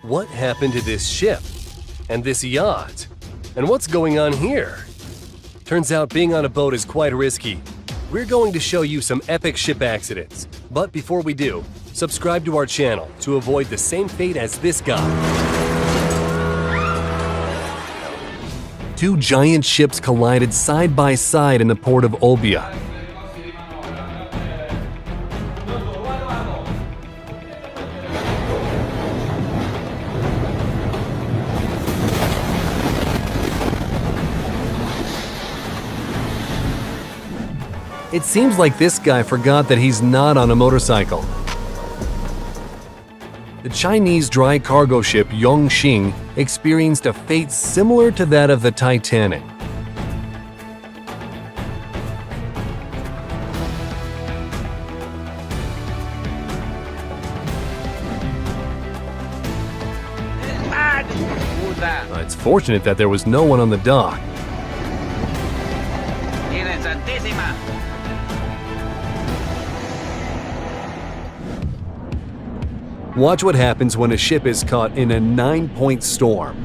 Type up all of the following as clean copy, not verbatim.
What happened to this ship? And this yacht? And what's going on here? Turns out being on a boat is quite risky. We're going to show you some epic ship accidents. But before we do, subscribe to our channel to avoid the same fate as this guy. Two giant ships collided side by side in the port of Olbia. It seems like this guy forgot that he's not on a motorcycle. The Chinese dry cargo ship Yongxing experienced a fate similar to that of the Titanic. It's fortunate that there was no one on the dock. Watch what happens when a ship is caught in a 9-point storm.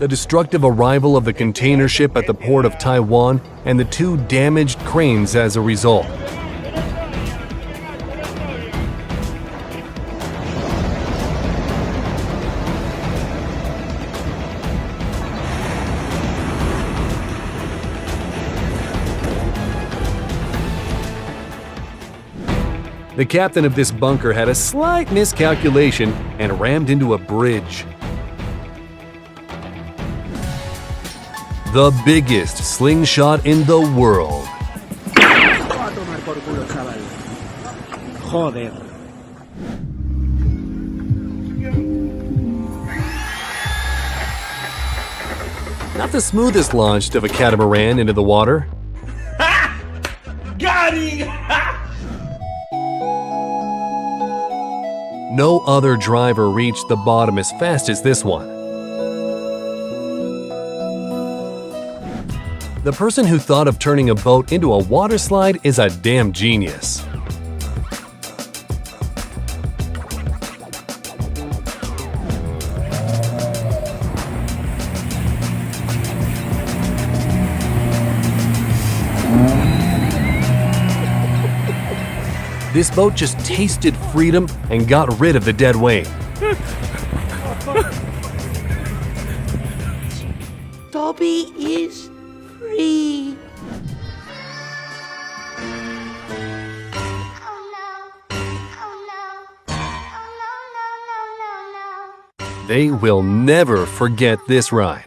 The destructive arrival of the container ship at the port of Taiwan and the two damaged cranes as a result. The captain of this bunker had a slight miscalculation and rammed into a bridge. The biggest slingshot in the world. Not the smoothest launch of a catamaran into the water. Got him! No other driver reached the bottom as fast as this one. The person who thought of turning a boat into a water slide is a damn genius. This boat just tasted freedom and got rid of the dead weight. Dobby is free. They will never forget this ride.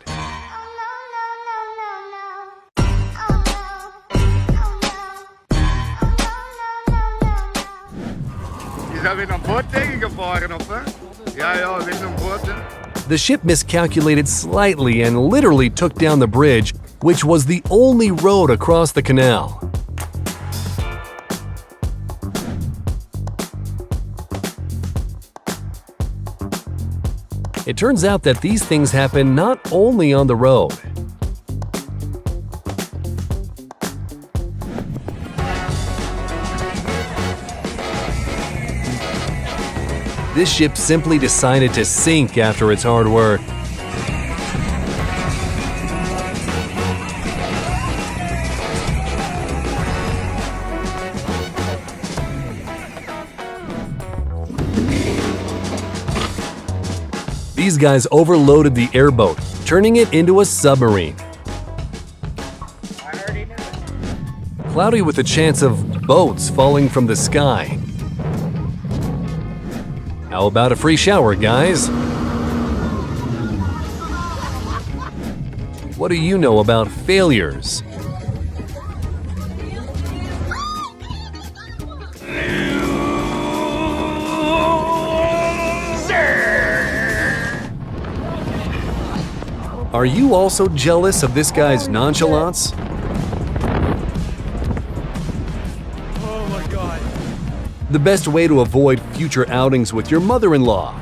The ship miscalculated slightly and literally took down the bridge, which was the only road across the canal. It turns out that these things happen not only on the road. This ship simply decided to sink after its hard work. These guys overloaded the airboat, turning it into a submarine. Cloudy with a chance of boats falling from the sky. How about a free shower, guys? What do you know about failures? Are you also jealous of this guy's nonchalance? Oh my god. The best way to avoid future outings with your mother-in-law.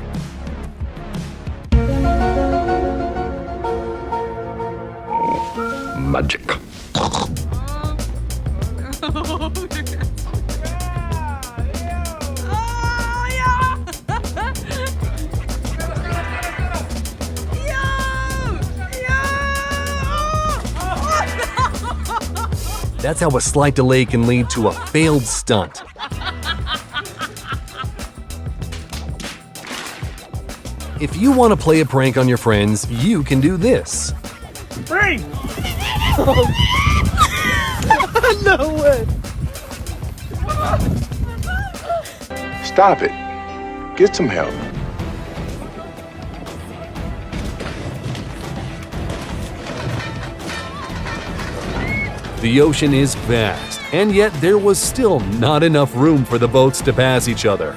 Magic. That's how a slight delay can lead to a failed stunt. If you want to play a prank on your friends, you can do this. Free! No way! Stop it. Get some help. The ocean is vast, and yet there was still not enough room for the boats to pass each other.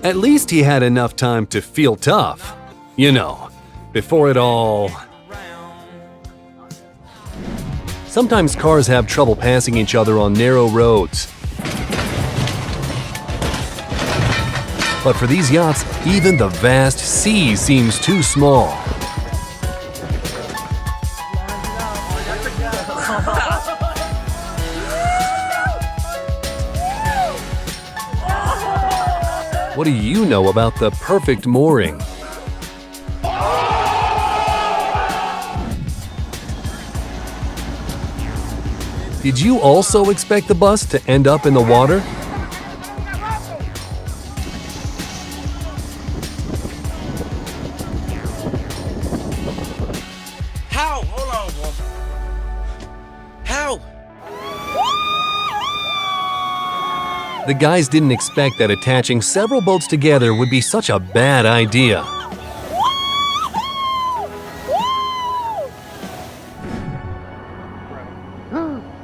At least he had enough time to feel tough. You know, before it all... Sometimes cars have trouble passing each other on narrow roads. But for these yachts, even the vast sea seems too small. What do you know about the perfect mooring? Did you also expect the bus to end up in the water? How? Hold on, boy. How? The guys didn't expect that attaching several boats together would be such a bad idea.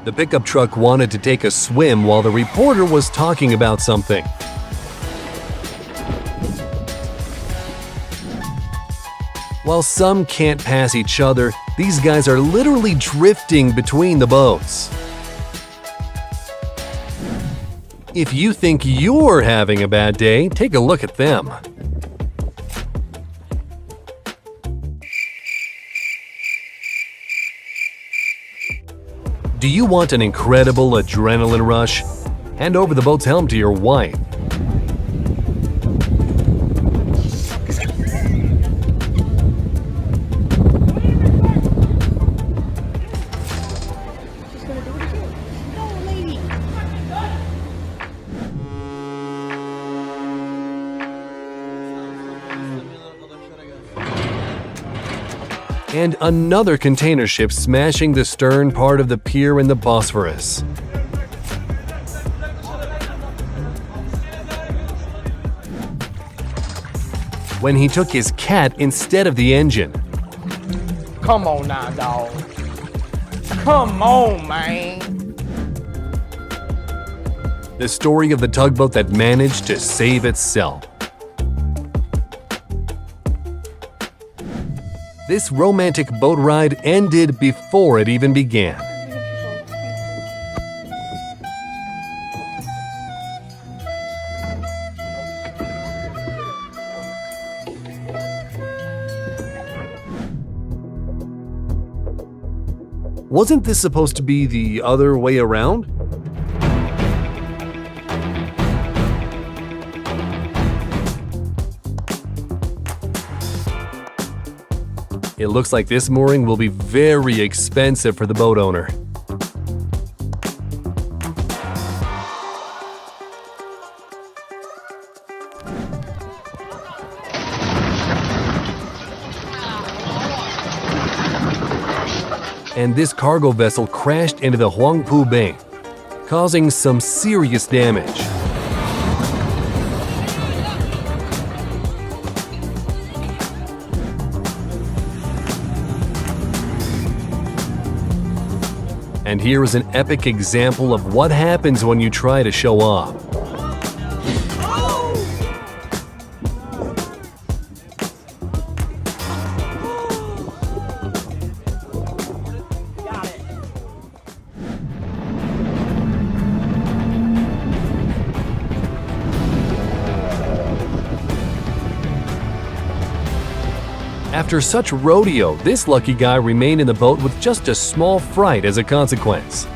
The pickup truck wanted to take a swim while the reporter was talking about something. While some can't pass each other, these guys are literally drifting between the boats. If you think you're having a bad day, take a look at them. Do you want an incredible adrenaline rush? Hand over the boat's helm to your wife. And another container ship smashing the stern part of the pier in the Bosphorus. When he took his cat instead of the engine. Come on now, dog. Come on, man. The story of the tugboat that managed to save itself. This romantic boat ride ended before it even began. Wasn't this supposed to be the other way around? It looks like this mooring will be very expensive for the boat owner. And this cargo vessel crashed into the Huangpu Bay, causing some serious damage. And here is an epic example of what happens when you try to show off. After such rodeo, this lucky guy remained in the boat with just a small fright as a consequence.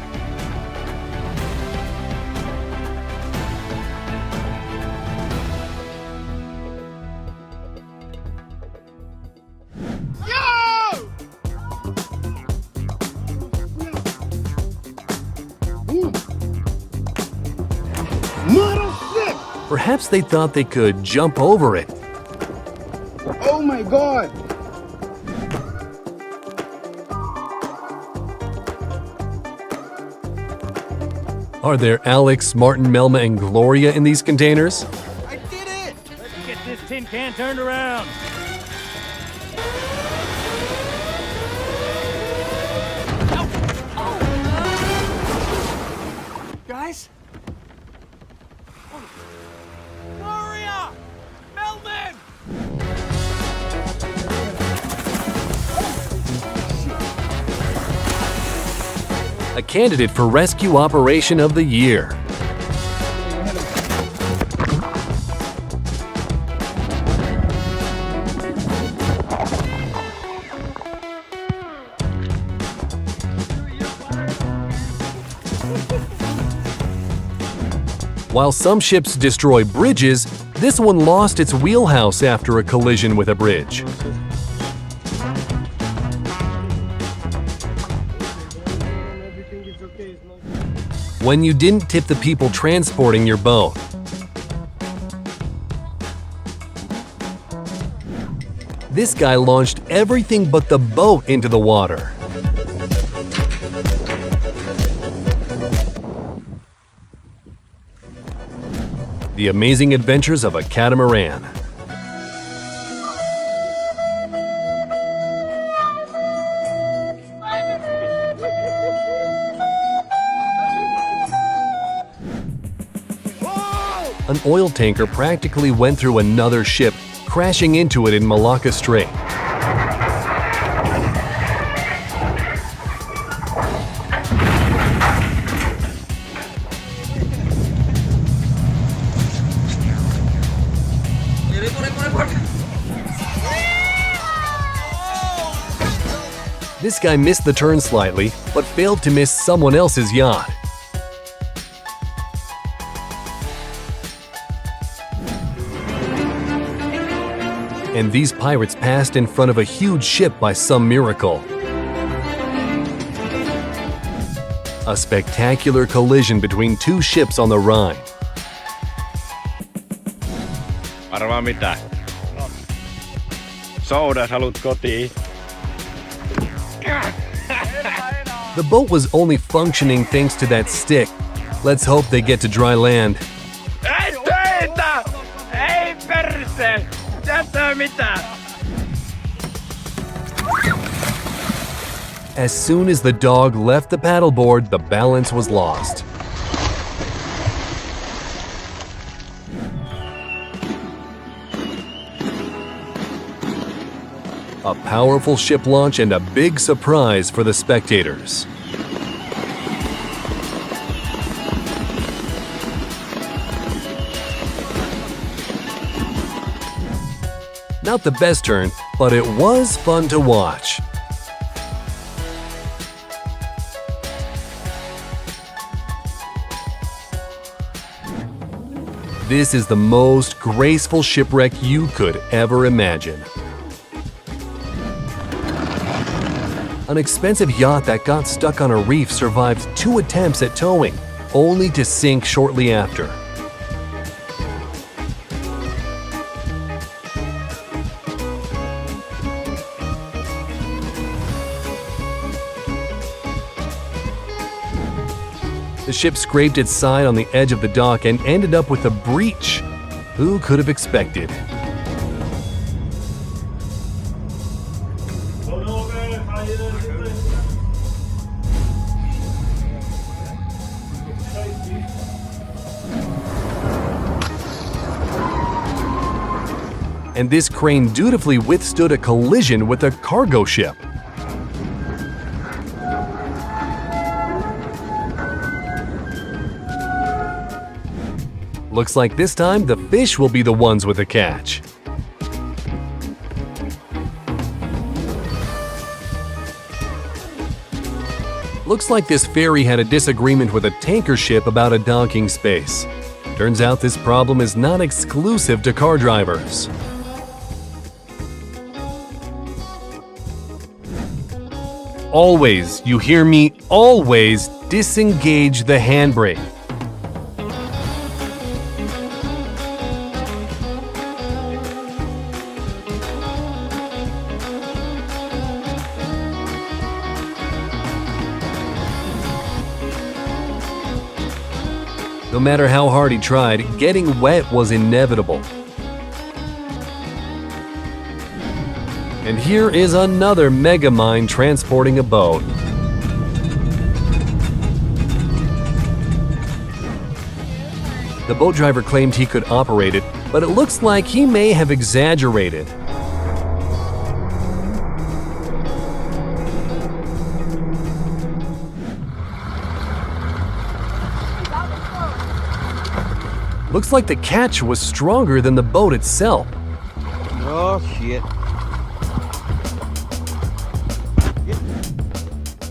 Perhaps they thought they could jump over it. Oh my God! Are there Alex, Martin, Melma, and Gloria in these containers? I did it! Let's get this tin can turned around. Guys? Gloria! Melvin! A candidate for Rescue Operation of the Year. While some ships destroy bridges, this one lost its wheelhouse after a collision with a bridge. When you didn't tip the people transporting your boat. This guy launched everything but the boat into the water. The Amazing Adventures of a Catamaran. An oil tanker practically went through another ship, crashing into it in Malacca Strait. This guy missed the turn slightly, but failed to miss someone else's yacht. And these pirates passed in front of a huge ship by some miracle. A spectacular collision between two ships on the Rhine. Arvaa mitä? Soudat haluat kotiin. The boat was only functioning thanks to that stick. Let's hope they get to dry land. Ei töitä! Ei perse! Jätä mitään! As soon as the dog left the paddleboard, the balance was lost. A powerful ship launch and a big surprise for the spectators. Not the best turn, but it was fun to watch. This is the most graceful shipwreck you could ever imagine. An expensive yacht that got stuck on a reef survived 2 attempts at towing, only to sink shortly after. The ship scraped its side on the edge of the dock and ended up with a breach. Who could have expected? And this crane dutifully withstood a collision with a cargo ship. Looks like this time the fish will be the ones with the catch. Looks like this ferry had a disagreement with a tanker ship about a docking space. Turns out this problem is not exclusive to car drivers. Always, you hear me, always disengage the handbrake. No matter how hard he tried, getting wet was inevitable. And here is another megamind transporting a boat. The boat driver claimed he could operate it, but it looks like he may have exaggerated. Looks like the catch was stronger than the boat itself. Oh, shit.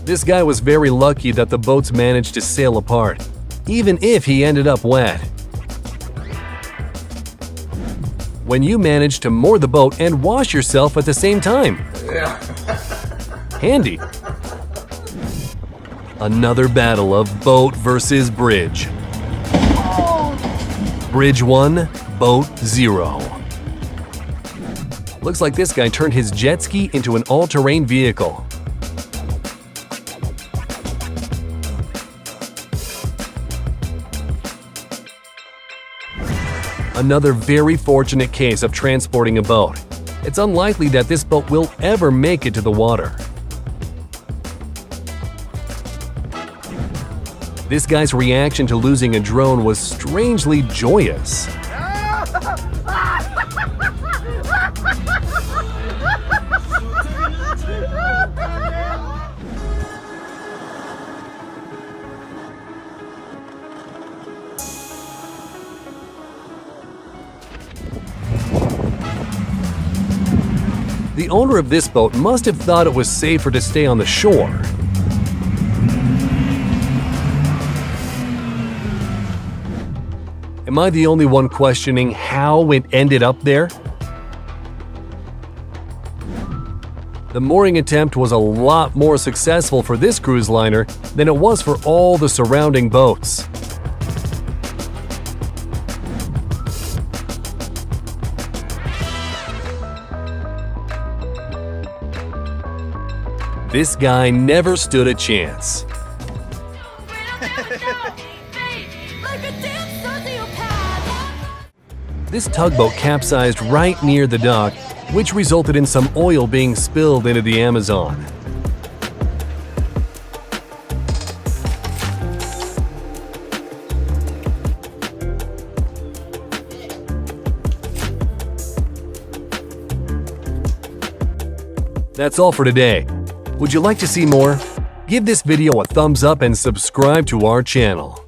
This guy was very lucky that the boats managed to sail apart, even if he ended up wet. When you manage to moor the boat and wash yourself at the same time. Handy. Another battle of boat versus bridge. Bridge 1, boat 0. Looks like this guy turned his jet ski into an all-terrain vehicle. Another very fortunate case of transporting a boat. It's unlikely that this boat will ever make it to the water. This guy's reaction to losing a drone was strangely joyous. The owner of this boat must have thought it was safer to stay on the shore. Am I the only one questioning how it ended up there? The mooring attempt was a lot more successful for this cruise liner than it was for all the surrounding boats. This guy never stood a chance. This tugboat capsized right near the dock, which resulted in some oil being spilled into the Amazon. That's all for today. Would you like to see more? Give this video a thumbs up and subscribe to our channel.